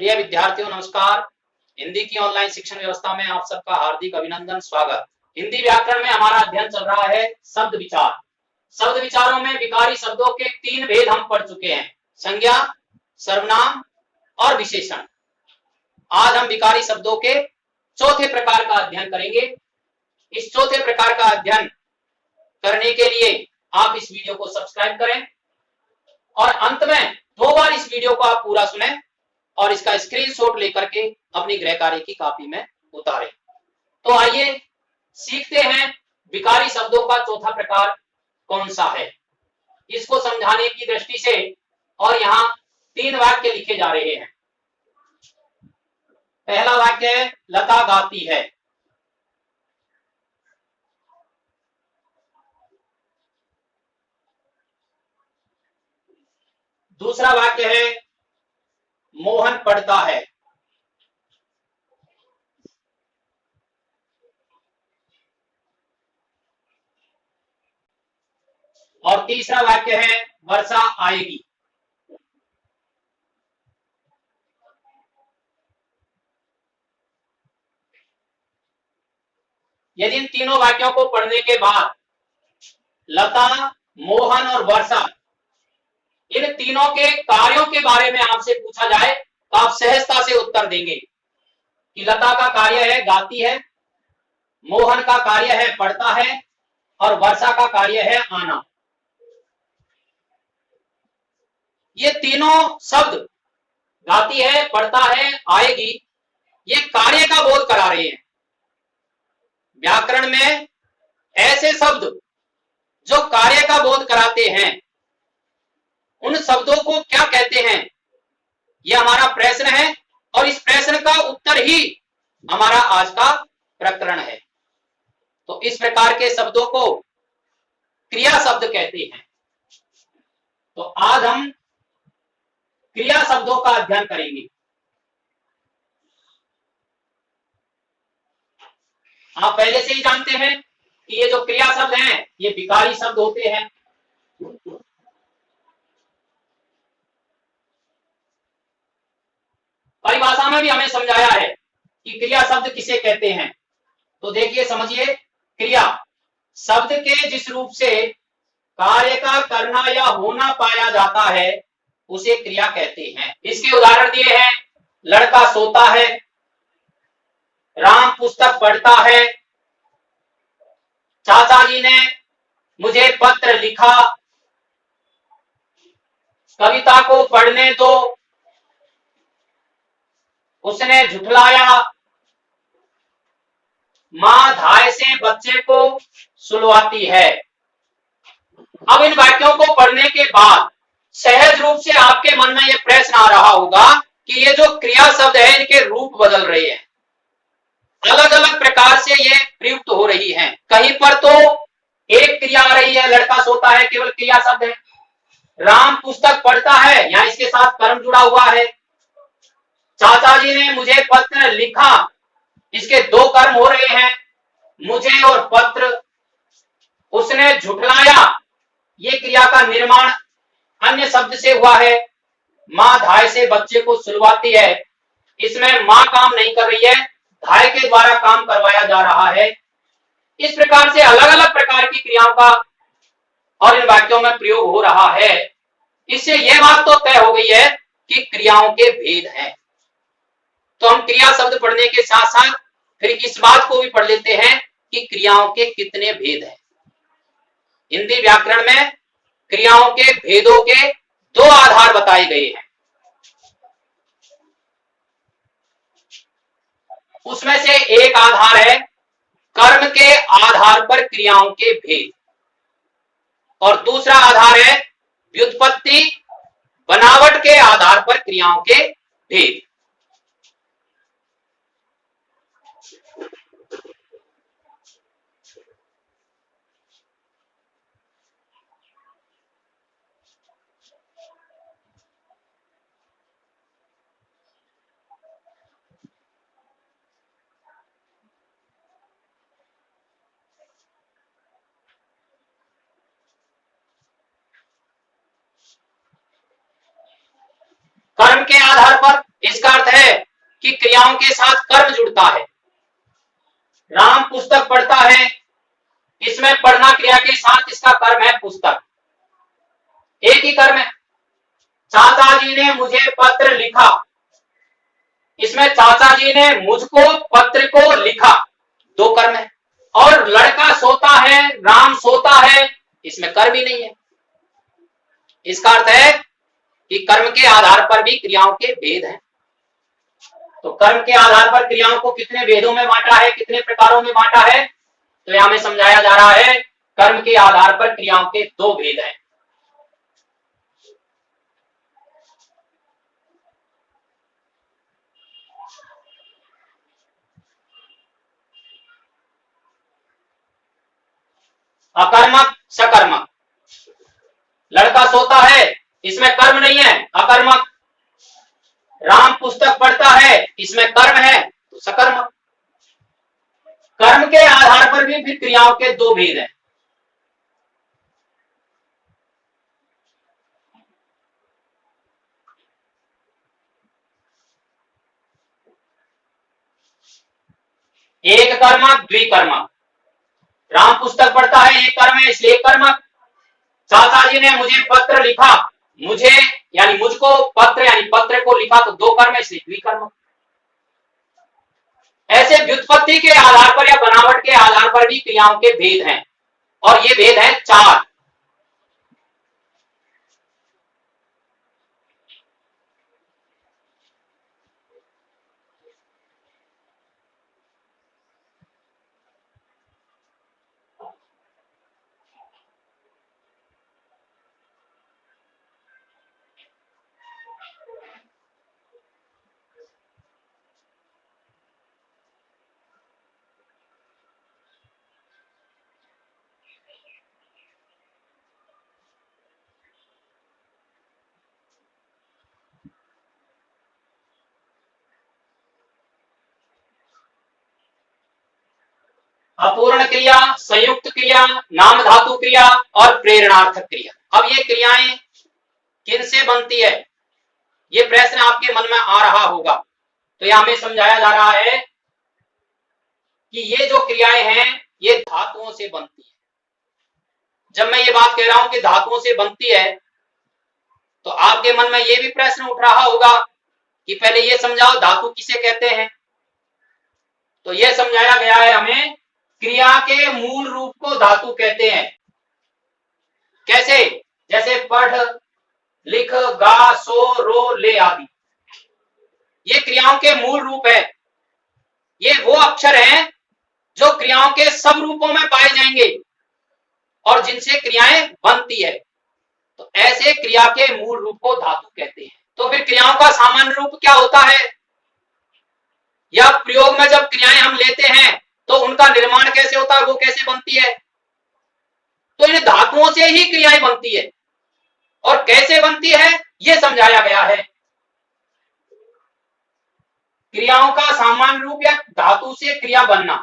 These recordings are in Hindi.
प्रिय विद्यार्थियों नमस्कार। हिंदी की ऑनलाइन शिक्षण व्यवस्था में आप सबका हार्दिक अभिनंदन स्वागत। हिंदी व्याकरण में हमारा अध्ययन चल रहा है शब्द विचार। शब्द विचारों में विकारी शब्दों के 3 भेद हम पढ़ चुके हैं, संज्ञा, सर्वनाम और विशेषण। आज हम विकारी शब्दों के चौथे प्रकार का अध्ययन करेंगे। इस चौथे प्रकार का अध्ययन करने के लिए आप इस वीडियो को सब्सक्राइब करें और अंत में 2 बार इस वीडियो को आप पूरा सुनें और इसका स्क्रीनशॉट लेकर के अपनी गृह कार्य की कॉपी में उतारें। तो आइए सीखते हैं विकारी शब्दों का चौथा प्रकार कौन सा है, इसको समझाने की दृष्टि से। और यहाँ 3 वाक्य लिखे जा रहे हैं। पहला वाक्य है लता गाती है। दूसरा वाक्य है मोहन पढ़ता है। और तीसरा वाक्य है वर्षा आएगी। यदि इन तीनों वाक्यों को पढ़ने के बाद लता, मोहन और वर्षा, इन तीनों के कार्यों के बारे में आपसे पूछा जाए तो आप सहजता से उत्तर देंगे कि लता का कार्य है गाती है, मोहन का कार्य है पढ़ता है और वर्षा का कार्य है आना। ये तीनों शब्द गाती है, पढ़ता है, आएगी, ये कार्य का बोध करा रहे हैं। व्याकरण में ऐसे शब्द जो कार्य का बोध कराते हैं, उन शब्दों को क्या कहते हैं, यह हमारा प्रश्न है और इस प्रश्न का उत्तर ही हमारा आज का प्रकरण है। तो इस प्रकार के शब्दों को क्रिया शब्द कहते हैं। तो आज हम क्रिया शब्दों का अध्ययन करेंगे। आप पहले से ही जानते हैं कि ये जो क्रिया शब्द हैं ये विकारी शब्द होते हैं। परिभाषा में भी हमें समझाया है कि क्रिया शब्द किसे कहते हैं। तो देखिए समझिए, क्रिया शब्द के जिस रूप से कार्य का करना या होना पाया जाता है उसे क्रिया कहते हैं। इसके उदाहरण दिए हैं, लड़का सोता है, राम पुस्तक पढ़ता है, चाचा जी ने मुझे पत्र लिखा, कविता को पढ़ने दो, उसने झुठलाया, मां धाय से बच्चे को सुलवाती है। अब इन वाक्यों को पढ़ने के बाद सहज रूप से आपके मन में यह प्रश्न आ रहा होगा कि ये जो क्रिया शब्द है इनके रूप बदल रहे हैं, अलग अलग प्रकार से ये प्रयुक्त हो रही हैं। कहीं पर तो एक क्रिया आ रही है, लड़का सोता है केवल क्रिया शब्द है, राम पुस्तक पढ़ता है यहां इसके साथ कर्म जुड़ा हुआ है, चाचा जी ने मुझे पत्र लिखा इसके 2 कर्म हो रहे हैं, मुझे और पत्र, उसने झुठलाया ये क्रिया का निर्माण अन्य शब्द से हुआ है, मां धाय से बच्चे को सुलवाती है, इसमें मां काम नहीं कर रही है, धाय के द्वारा काम करवाया जा रहा है। इस प्रकार से अलग अलग प्रकार की क्रियाओं का और इन वाक्यों में प्रयोग हो रहा है। इससे यह बात तो तय हो गई है कि क्रियाओं के भेद हैं। तो हम क्रिया शब्द पढ़ने के साथ साथ फिर इस बात को भी पढ़ लेते हैं कि क्रियाओं के कितने भेद हैं। हिंदी व्याकरण में क्रियाओं के भेदों के 2 आधार बताए गए हैं। उसमें से एक आधार है कर्म के आधार पर क्रियाओं के भेद और दूसरा आधार है व्युत्पत्ति बनावट के आधार पर क्रियाओं के भेद। कर्म के आधार पर इसका कि क्रियाओं के साथ कर्म जुड़ता है। राम पुस्तक पढ़ता है, इसमें पढ़ना क्रिया के साथ इसका कर्म है पुस्तक, एक ही कर्म है। चाचा जी ने मुझे पत्र लिखा, इसमें चाचा जी ने मुझको पत्र को लिखा, दो कर्म है। और लड़का सोता है, राम सोता है, इसमें कर्म ही नहीं है। इसका अर्थ है कि कर्म के आधार पर भी क्रियाओं के भेद हैं। तो कर्म के आधार पर क्रियाओं को कितने भेदों में बांटा है, कितने प्रकारों में बांटा है, तो यहां में समझाया जा रहा है कर्म के आधार पर क्रियाओं के दो भेद हैं। अकर्मक, सकर्मक। लड़का सोता है, इसमें कर्म नहीं है, अकर्मक। राम पुस्तक पढ़ता है, इसमें कर्म है, तो सकर्मक। कर्म के आधार पर भी फिर क्रियाओं के दो भेद हैं। एक कर्मक, द्विकर्मक। राम पुस्तक पढ़ता है, एक कर्म है, इसलिए कर्मक। चाचा जी ने मुझे पत्र लिखा, मुझे यानी मुझको पत्र यानी पत्र को लिखा, तो दो कर्म है, इसलिए द्विकर्मक। ऐसे व्युत्पत्ति के आधार पर या बनावट के आधार पर भी क्रियाओं के भेद हैं, और ये भेद है चार। अपूर्ण क्रिया, संयुक्त क्रिया, नाम धातु क्रिया और प्रेरणार्थक क्रिया। अब ये क्रियाएं किनसे बनती है, ये प्रश्न आपके मन में आ रहा होगा। तो यहां में समझाया जा रहा है कि ये जो क्रियाएं हैं ये धातुओं से बनती है। जब मैं ये बात कह रहा हूं कि धातुओं से बनती है, तो आपके मन में ये भी प्रश्न उठ रहा होगा कि पहले ये समझाओ धातु किसे कहते हैं। तो ये समझाया गया है हमें, क्रिया के मूल रूप को धातु कहते हैं। कैसे? जैसे पढ़, लिख, गा, सो, रो, ले आदि, ये क्रियाओं के मूल रूप है। ये वो अक्षर हैं जो क्रियाओं के सब रूपों में पाए जाएंगे और जिनसे क्रियाएं बनती है। तो ऐसे क्रिया के मूल रूप को धातु कहते हैं। तो फिर क्रियाओं का सामान्य रूप क्या होता है, या प्रयोग में जब क्रियाएं हम लेते हैं तो उनका निर्माण कैसे होता है, वो कैसे बनती है। तो इन धातुओं से ही क्रियाएं बनती है, और कैसे बनती है ये समझाया गया है। क्रियाओं का सामान्य रूप या धातु से क्रिया बनना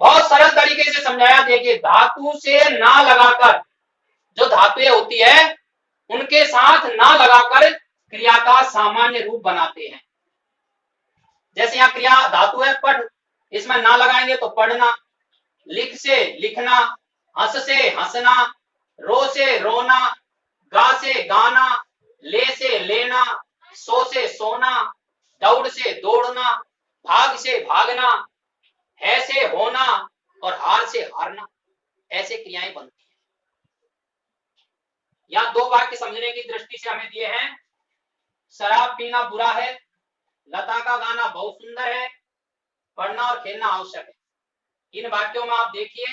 बहुत सरल तरीके से समझाया। देखिए, धातु से ना लगाकर, जो धातुएं होती है उनके साथ ना लगाकर क्रिया का सामान्य रूप बनाते हैं। जैसे यहां क्रिया धातु है पढ़, इसमें ना लगाएंगे तो पढ़ना। लिख से लिखना, हंस से हंसना, रो से रोना, गा से गाना, ले से लेना, सो से सोना, दौड़ से दौड़ना, भाग से भागना, है से होना और हार से हारना, ऐसे क्रियाएं बनती हैं। यहां दो वाक्य समझने की दृष्टि से हमें दिए हैं। शराब पीना बुरा है, लता का गाना बहुत सुंदर है, पढ़ना और खेलना आवश्यक है। इन वाक्यों में आप देखिए,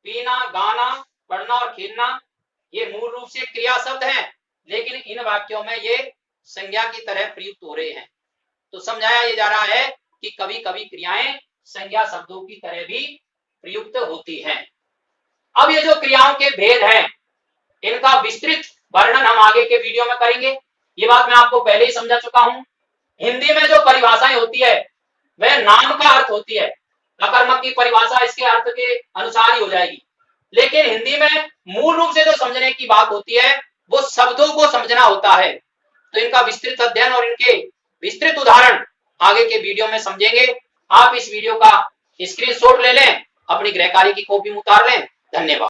पीना, गाना, पढ़ना और खेलना ये मूल रूप से क्रिया शब्द हैं, लेकिन इन वाक्यों में ये संज्ञा की तरह प्रयुक्त हो रहे हैं। तो समझाया ये जा रहा है कि कभी कभी क्रियाएं संज्ञा शब्दों की तरह भी प्रयुक्त होती हैं। अब ये जो क्रियाओं के भेद हैं, इनका विस्तृत वर्णन हम आगे के वीडियो में करेंगे। ये बात मैं आपको पहले ही समझा चुका हूं। हिंदी में जो परिभाषाएं होती है वह नाम का अर्थ होती है। अकर्मक की परिभाषा इसके अर्थ के अनुसार ही हो जाएगी, लेकिन हिंदी में मूल रूप से जो समझने की बात होती है वो शब्दों को समझना होता है। तो इनका विस्तृत अध्ययन और इनके विस्तृत उदाहरण आगे के वीडियो में समझेंगे। आप इस वीडियो का स्क्रीनशॉट ले लें, अपनी गृह कार्य की कॉपी में उतार लें। धन्यवाद।